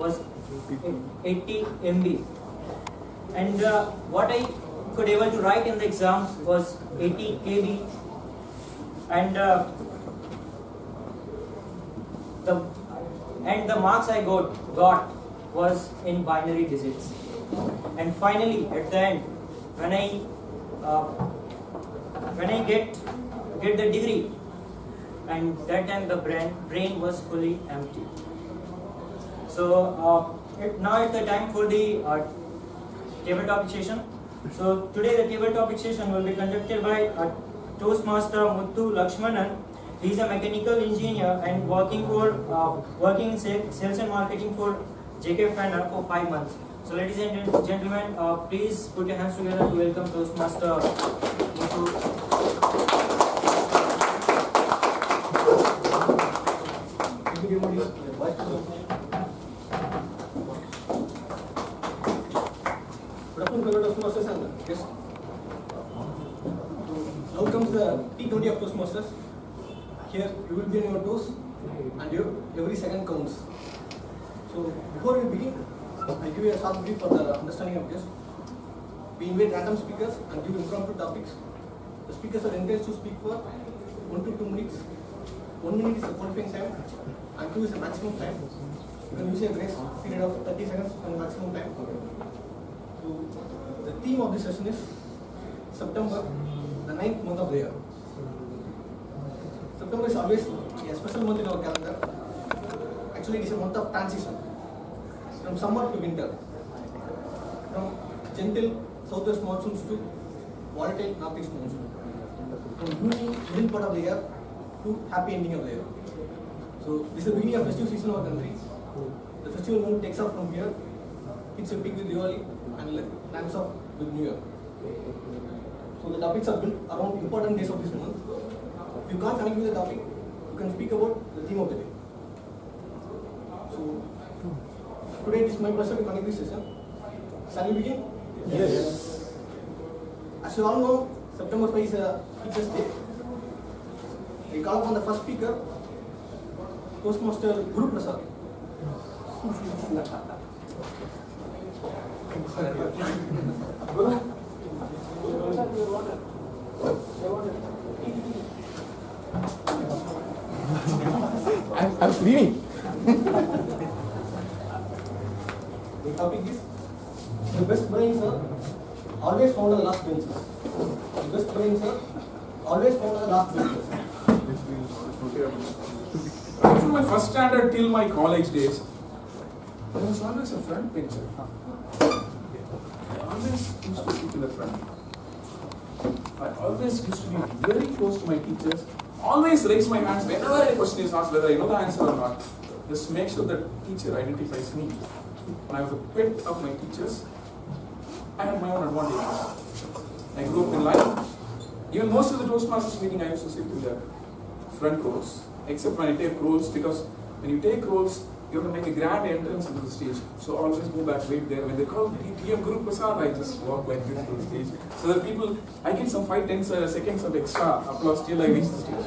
was 80 MB, and what I could able to write in the exams was 80 KB, and the marks I got was in binary digits. And finally, at the end, when I get the degree, and that time the brain was fully empty. So now it's the time for the table topic session. So today the table topic session will be conducted by Toastmaster Muthu Lakshmanan. He is a mechanical engineer and working in sales and marketing for JK Fenner for 5 months. So ladies and gentlemen, please put your hands together to welcome Toastmaster Muthu. Toastmasters and guests. Now comes the T20 of Toastmasters. Here you will be on your toes and every second counts. So before we begin, I give you a short brief for the understanding of this. We invite random speakers and give impromptu topics. The speakers are encouraged to speak for 1 to 2 minutes. 1 minute is the qualifying time and 2 is the maximum time. You can use a grace period of 30 seconds and maximum time. So the theme of this session is September, the 9th month of the year. September is always a special month in our calendar. Actually, it is a month of transition from summer to winter, from gentle southwest monsoons to volatile northeast monsoon, from gloomy middle part of the year to happy ending of the year. So this is the beginning of festive season of our country. The festival mood takes off from here, hits a peak with Diwali and lands off with New Year. So the topics are built around important days of this month. If you can't connect with the topic, you can speak about the theme of the day. So today it is my pleasure to connect this session. Shall we begin? Yes. As you all know, September 5 is a Teachers' Day. We call upon the first speaker, Toastmaster Guru Prasad. I'm leaving. The topic is the best brains are always found on the last benches. The best brains are always found on the last benches. Right from my first standard till my college days, I was always a front bencher. I always used to sit in the front. I always used to be very close to my teachers. Always raise my hands whenever a question is asked, whether I know the answer or not. Just make sure the teacher identifies me. When I was a pet of my teachers, I had my own advantages. I grew up in life. Even most of the Toastmasters meeting, I used to sit in the front rows, except when I take roles, because when you take roles, you have to make a grand entrance into the stage. So I always go back, wait there. When they call TM Guru Prasad, I just walk like this to the stage. So that people, I get some 5-10 seconds of extra applause till I reach the stage.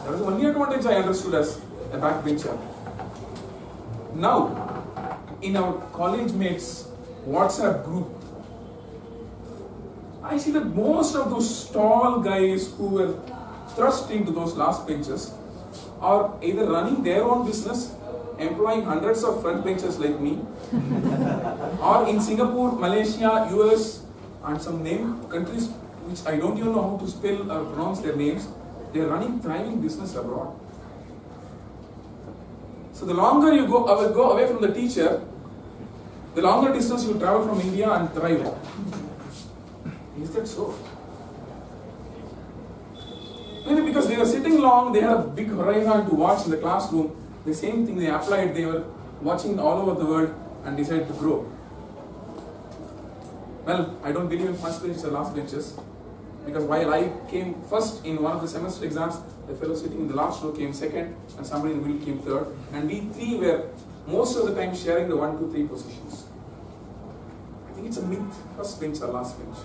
That was the only advantage I understood as a backbencher. Now, in our college mates WhatsApp group, I see that most of those tall guys who were thrust into those last benches are either running their own business, employing hundreds of front benchers like me, or in Singapore, Malaysia, US, and some name countries which I don't even know how to spell or pronounce their names, they are running thriving business abroad. So the longer you go away from the teacher, the longer distance you travel from India and thrive. Is that so? Maybe because they were sitting long, they had a big horizon to watch in the classroom. The same thing they applied, they were watching all over the world and decided to grow. Well, I don't believe in first benches or last benches, because while I came first in one of the semester exams, the fellow sitting in the last row came second and somebody in the middle came third, and we three were most of the time sharing the 1, 2, 3 positions. I think it's a myth, first bench or last bench.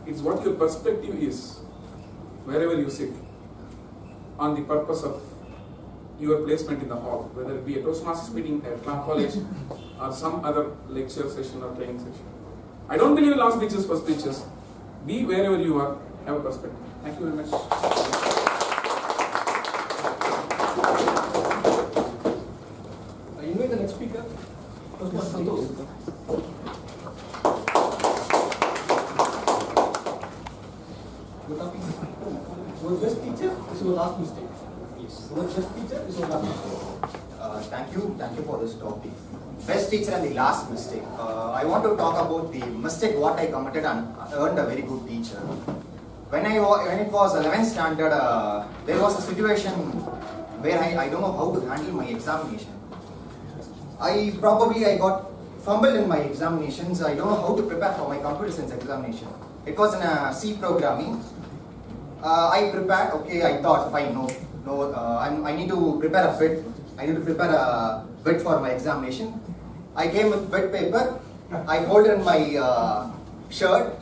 It's what your perspective is, wherever you sit, on the purpose of your placement in the hall, whether it be a Toastmasters meeting at Clark College or some other lecture session or training session. I don't believe in last benches, first benches. Be wherever you are, have a perspective. Thank you very much. I invite the next speaker, Toastmaster Santosh. Your topic is your best teacher is your last mistake. Yes. Your best teacher is your last mistake. Thank you for this topic. Best teacher and the last mistake. I want to talk about the mistake what I committed and earned a very good teacher. When it was 11th standard, there was a situation where I don't know how to handle my examination. I got fumbled in my examinations. I don't know how to prepare for my computer science examination. It was in a C programming. I prepared. Okay, I thought fine. I need to prepare a bit. I need to prepare a bit for my examination. I came with bit paper. I hold it in my shirt,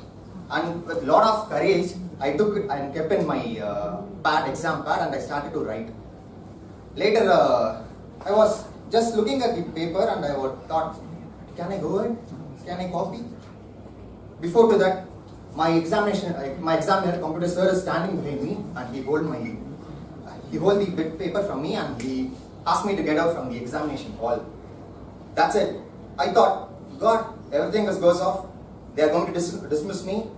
and with lot of courage, I took it and kept in my exam pad, and I started to write. Later, I was just looking at the paper, and I thought, can I go ahead? Can I copy? Before to that, my examiner, computer sir, is standing behind me, and he hold the bit paper from me, and he asked me to get out from the examination hall. That's it. I thought, God, everything goes off. They are going to dismiss me.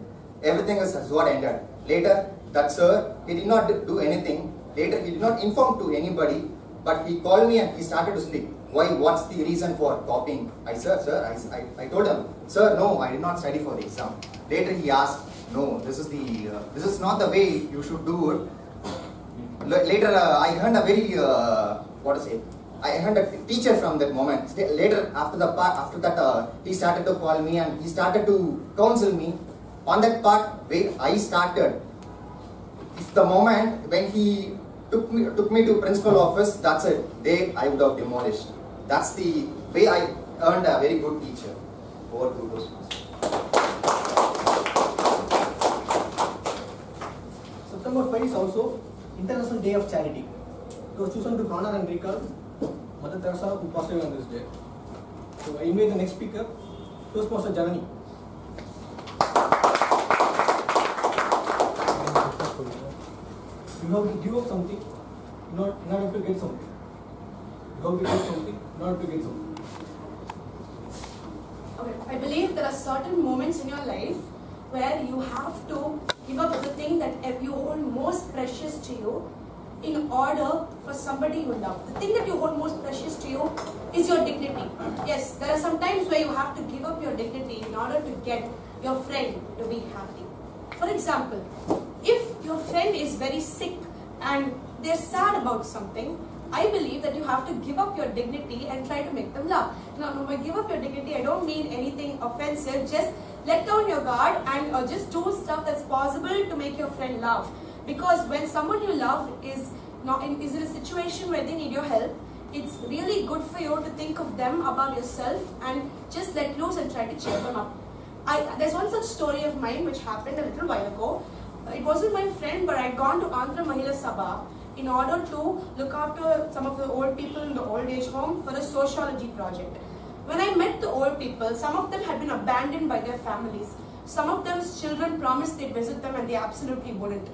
Everything has got ended. Later, that sir, he did not do anything. Later, he did not inform to anybody, but he called me and he started to speak. Why? What's the reason for copying? I told him, sir, no, I did not study for the exam. Later, he asked, no, this is not the way you should do it. Later, I heard a very, I heard a teacher from that moment. Later, after that, he started to call me and he started to counsel me. On that part, where I started, it's the moment when he took me to principal office. That's it. There, I would have demolished. That's the way I earned a very good teacher. Over to those. September 5 is also International Day of Charity. It was chosen to honor and recall Mother Teresa, who passed away on this day. So I invite the next speaker, Toastmaster Janani. You have to give up something in order to get something. You have to give something in order to get something. Okay, I believe there are certain moments in your life where you have to give up the thing that you hold most precious to you in order for somebody you love. The thing that you hold most precious to you is your dignity. Yes, there are some times where you have to give up your dignity in order to get your friend to be happy. For example, if your friend is very sick and they're sad about something, I believe that you have to give up your dignity and try to make them laugh. Now, when I give up your dignity, I don't mean anything offensive. Just let down your guard and just do stuff that's possible to make your friend laugh. Because when someone you love is in a situation where they need your help, it's really good for you to think of them above yourself and just let loose and try to cheer them up. There's one such story of mine which happened a little while ago. It wasn't my friend, but I had gone to Andhra Mahila Sabha in order to look after some of the old people in the old age home for a sociology project. When I met the old people, some of them had been abandoned by their families. Some of them's children promised they'd visit them and they absolutely wouldn't.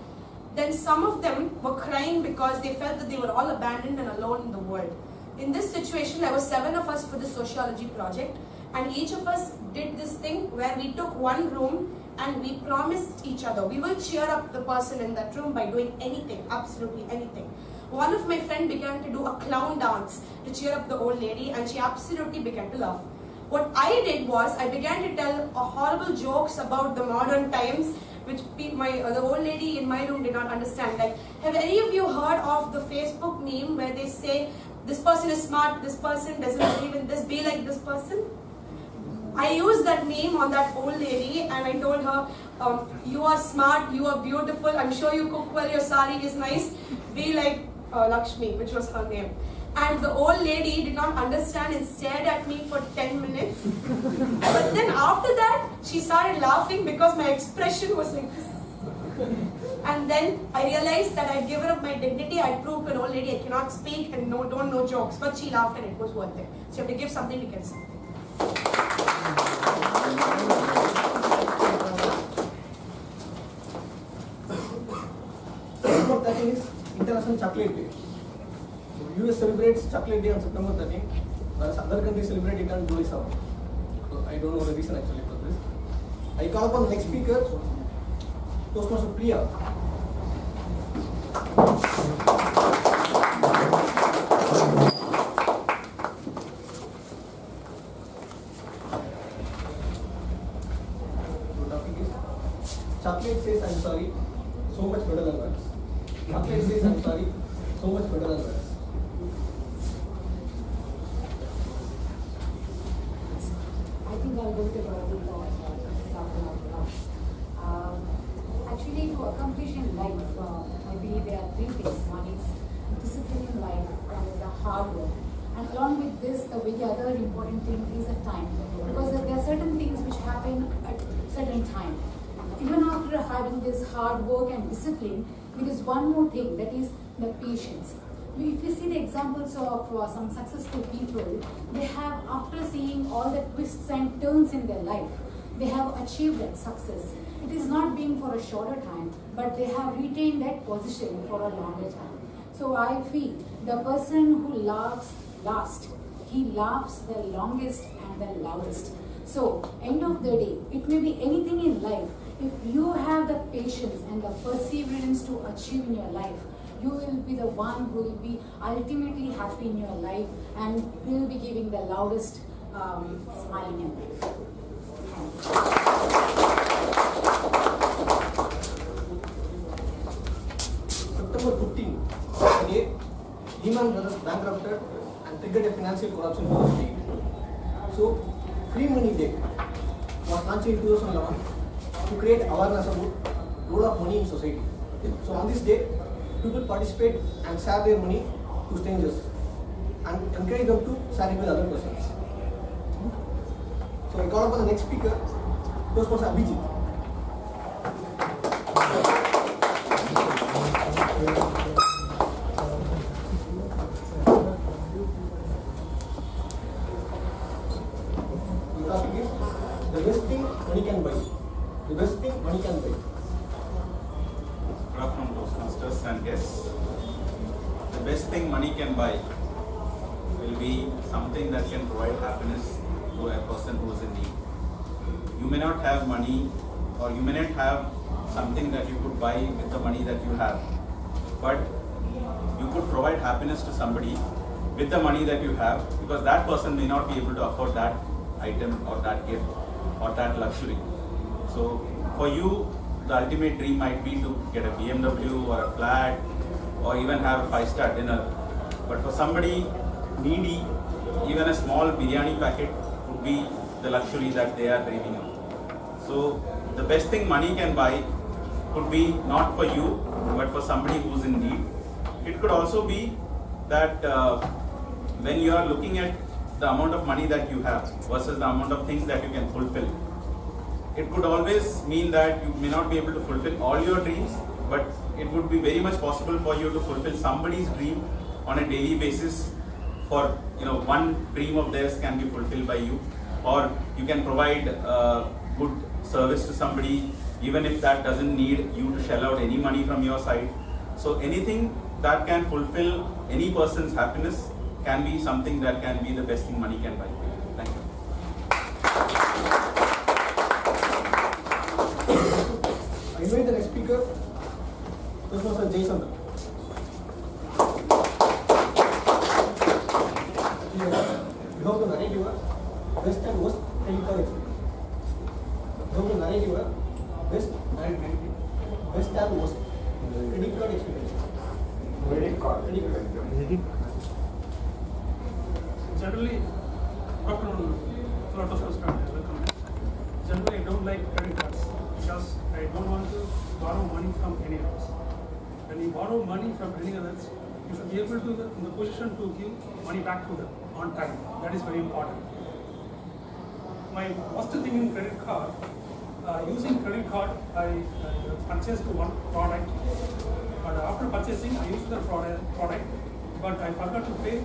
Then some of them were crying because they felt that they were all abandoned and alone in the world. In this situation, there were 7 of us for the sociology project, and each of us did this thing where we took one room and we promised each other we will cheer up the person in that room by doing anything, absolutely anything. One of my friends began to do a clown dance to cheer up the old lady, and she absolutely began to laugh. What I did was I began to tell horrible jokes about the modern times, which the old lady in my room did not understand. Like, have any of you heard of the Facebook meme where they say, this person is smart, this person doesn't believe in this, be like this person? I used that meme on that old lady and I told her, you are smart, you are beautiful, I'm sure you cook well, your sari is nice, be like Lakshmi, which was her name. And the old lady did not understand and stared at me for 10 minutes. But then after that, she started laughing because my expression was like this. And then I realized that I'd given up my dignity. I'd proved to an old lady I cannot speak and don't know jokes. But she laughed and it was worth it. So you have to give something to get something. September 13 is International Chocolate Day. So US celebrates Chocolate Day on September 13, whereas other countries celebrate it on July 7. So I don't know the reason actually for this. I call upon the next speaker, Toastmaster Priya. The topic is chocolate says I'm sorry, so much better than words. Chocolate says I'm sorry, so much better than words. I think I'll go to the actually, to accomplish in life, I believe there are three things. One is discipline in life, one is the hard work. And along with this, the very other important thing is the time. Because there are certain things which happen at certain time. Even after having this hard work and discipline, there is one more thing, that is the patience. If you see the examples of some successful people, they have, after seeing all the twists and turns in their life, they have achieved that success. It is not been for a shorter time, but they have retained that position for a longer time. So I feel the person who laughs last, he laughs the longest and the loudest. So end of the day, it may be anything in life. If you have the patience and the perseverance to achieve in your life, you will be the one who will be ultimately happy in your life and will be giving the loudest smile in your life. September 15, the day Lehman Brothers bankrupted and triggered a financial corruption in the state. So, Free Money Day was launched in 2011 to create awareness about the role of money in society. So, on this day, people participate and share their money to strangers and encourage them to share it with other persons. So, I call upon the next speaker, Toastmaster Abhijit. The topic is the best thing money can buy. The best thing money can buy. Good afternoon, Toastmasters and guests. The best thing money can buy will be something that can provide happiness to a person who is in need. You may not have money, or you may not have something that you could buy with the money that you have, but you could provide happiness to somebody with the money that you have, because that person may not be able to afford that item or that gift or that luxury. So for you, the ultimate dream might be to get a BMW or a flat or even have a 5-star dinner. But for somebody needy, even a small biryani packet would be the luxury that they are dreaming of. So the best thing money can buy could be not for you, but for somebody who's in need. It could also be that when you are looking at the amount of money that you have versus the amount of things that you can fulfill, it could always mean that you may not be able to fulfill all your dreams, but it would be very much possible for you to fulfill somebody's dream on a daily basis. For one dream of theirs can be fulfilled by you, or you can provide good service to somebody, even if that doesn't need you to shell out any money from your side. So anything that can fulfill any person's happiness can be something that can be the best thing money can buy. Thank you. I invite the next speaker, Toastmaster Jason. You have to narrate your best and worst credit card experience. You have to narrate your best and worst credit card experience. Credit card. Generally, generally I don't like credit cards because I don't want to borrow money from any others. When you borrow money from any others, you should be able to in the position to give money back to them on time. That is very important. My worst thing in credit card using credit card, I purchased one product, but after purchasing, I used the product, but I forgot to pay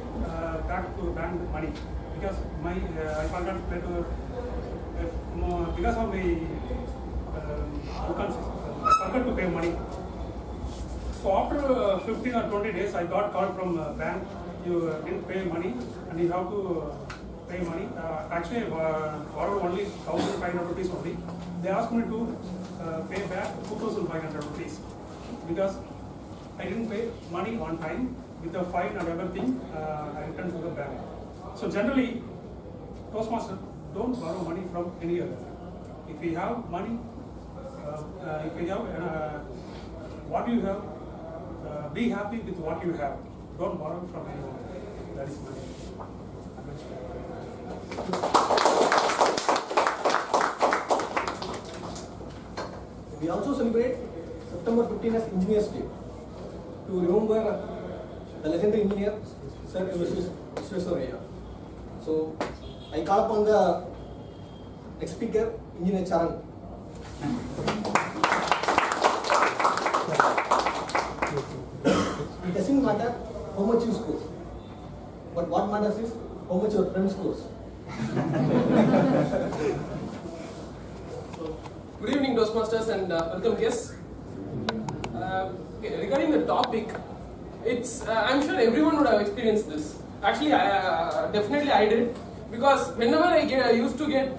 back to bank money because I forgot to pay to because of my I forgot to pay money. So after 15 or 20 days, I got call from bank. You didn't pay money, and you have to pay money. Actually, I borrowed only 1,500 rupees only. They asked me to pay back 2,500 rupees because I didn't pay money on time with the fine and everything. I returned to the bank. So generally, Toastmaster, don't borrow money from any other. If you have money, if you have what you have, be happy with what you have. Don't borrow from anyone. That is my We also celebrate September 15 as Engineers Day to remember the legendary engineer Sir Visvesvaraya. So I call upon the next speaker, Engineer Charan. It doesn't matter how much you score, but what matters is how much your friend scores. Good evening, Toastmasters, and welcome guests. Regarding the topic, I'm sure everyone would have experienced this. Actually, definitely I did, because whenever I used to feel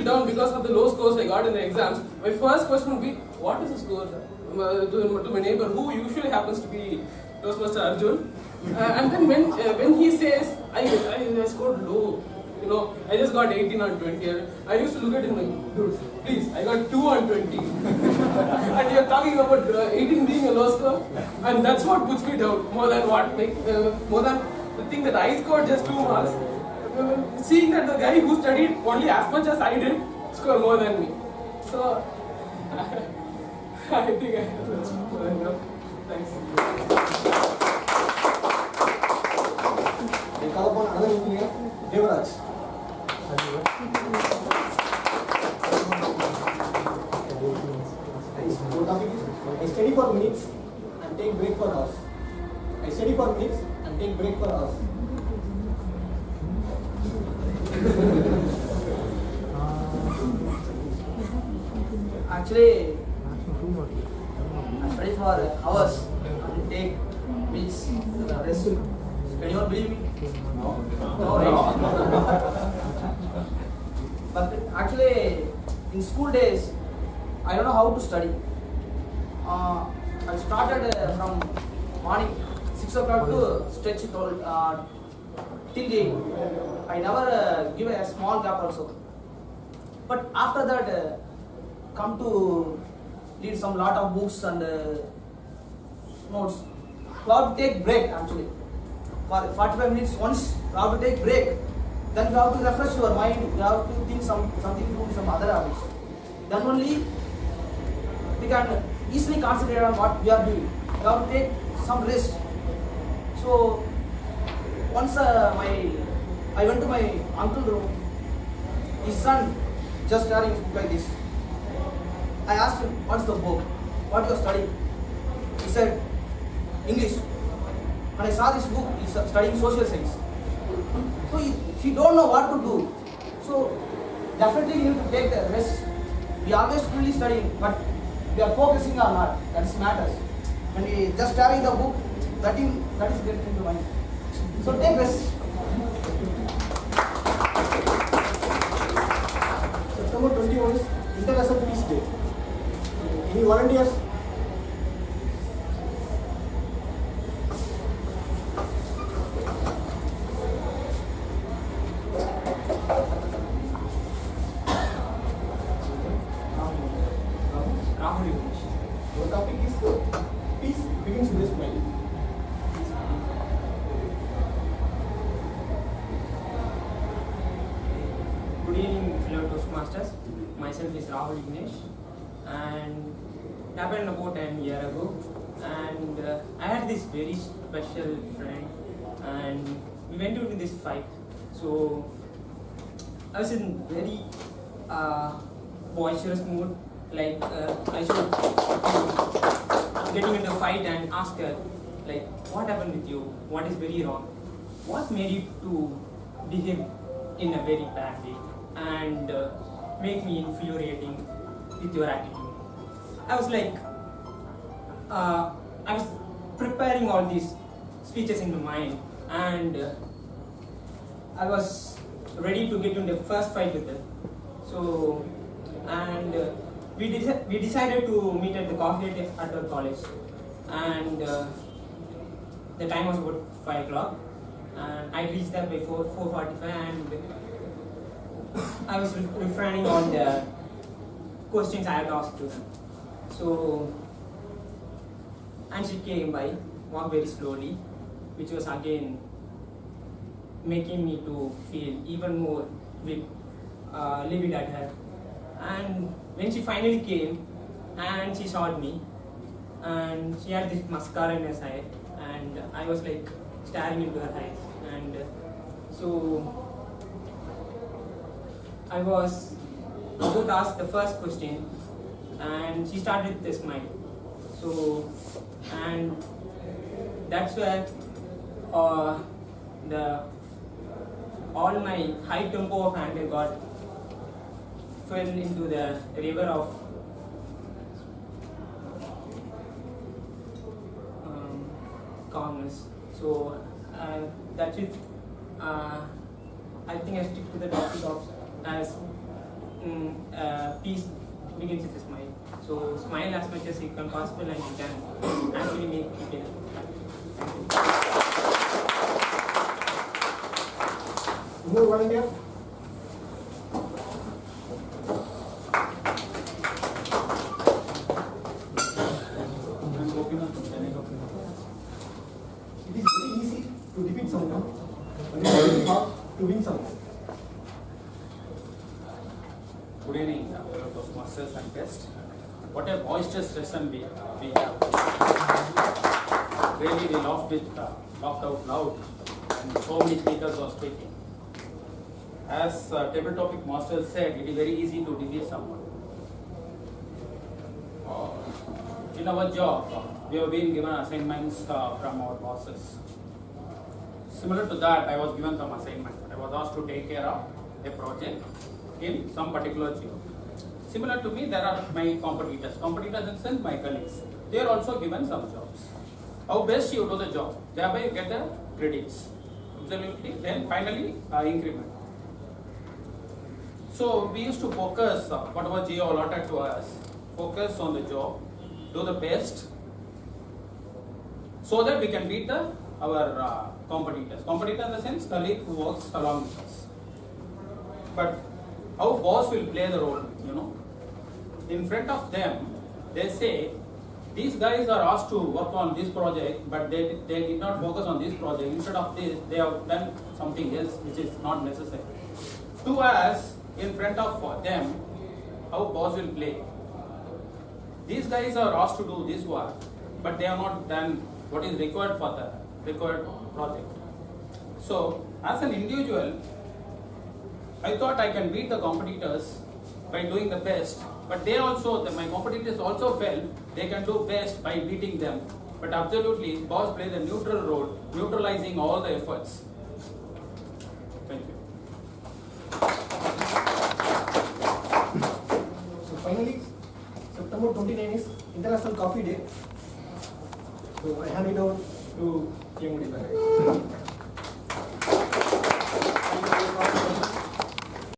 down because of the low scores I got in the exams, my first question would be, what is the score? To my neighbor, who usually happens to be Toastmaster Arjun. And then when he says, I scored low, I just got 18 on 20. I used to look at him like, dude, please, I got 2 on 20. And you're talking about 18 being a low score, and that's what puts me down more than the thing that I scored just 2 marks. Seeing that the guy who studied only as much as I did scored more than me. So I think I have enough. Thanks. I call upon another engineer, Devaraj. The topic is, I study for minutes and take break for hours. I study for minutes and take break for hours. Actually, I study for hours and take weeks rest. Can you all believe me? No, right? But actually, in school days, I don't know how to study. I started from morning 6 o'clock to stretch till 8. I never give a small gap also. But after that, come to read some lot of books and notes. You have to take break actually. For 45 minutes once, you have to take break. Then you have to refresh your mind. You have to think something from some other habits. Then only we can easily concentrate on what we are doing. You have to take some rest. So once I went to my uncle's room. His son just carrying a book like this. I asked him, what's the book? What you are studying? He said, English. And I saw this book, he's studying social science. So he don't know what to do. So definitely we need to take the rest. We always fully studying, but we are focusing or not. That matters. When we just carry the book, that is getting into mind. So take rest. September 21 is International Peace Day. Any volunteers? Our topic is peace begins with a smile. Good evening, fellow Toastmasters. Myself is Rahul Ignesh, and it happened about a year ago. And I had this very special friend, and we went into this fight. So I was in very boisterous mood, like I should getting into a fight and ask her, like, what happened with you? What is very wrong? What made you to behave in a very bad way and make me infuriating with your attitude? I was like, I was preparing all these speeches in my mind, and I was ready to get into the first fight with her. So, and we decided to meet at the coffee at our college, and the time was about 5 o'clock, and I reached there by 4:45, and I was refraining on the questions I had asked to her. So, and she came by, walked very slowly, which was again making me to feel even more livid at her. And when she finally came and she saw me, and she had this mascara in her eye, and I was like staring into her eyes, and so I was about to ask the first question, and she started with a smile. So, and that's where all my high tempo of anger fell into the river of calmness. So that's it. I think I stick to the topic of as peace begins with a smile. So smile as much as you can possible, and you can actually make people happy. More volunteer? It is very easy to defeat someone, but it is very hard to win someone. Good evening, Toastmasters and guests. What a boisterous session we have. Really, we laughed out loud, and so many speakers were speaking. As table topic master said, it is very easy to defeat someone. In our job, we have been given assignments from our bosses. Similar to that, I was given some assignment. I was asked to take care of a project in some particular geo. Similar to me, there are my competitors. Competitors in the sense my colleagues. They are also given some jobs. How best you do the job, thereby you get the credits. Absolutely. Then finally, increment. So we used to focus, whatever geo allotted to us, focus on the job, do the best, so that we can beat our competitors. Competitor in the sense colleague who works along with us. But how boss will play the role, In front of them, they say, these guys are asked to work on this project, but they did not focus on this project. Instead of this, they have done something else which is not necessary. To us, in front of them, how boss will play. These guys are asked to do this work, but they have not done what is required for the required project. So, as an individual, I thought I can beat the competitors by doing the best, but they also, my competitors also felt they can do best by beating them. But absolutely, boss plays a neutral role, neutralizing all the efforts. Thank you. So finally, September 29 is International Coffee Day. So I hand it over to Muthu.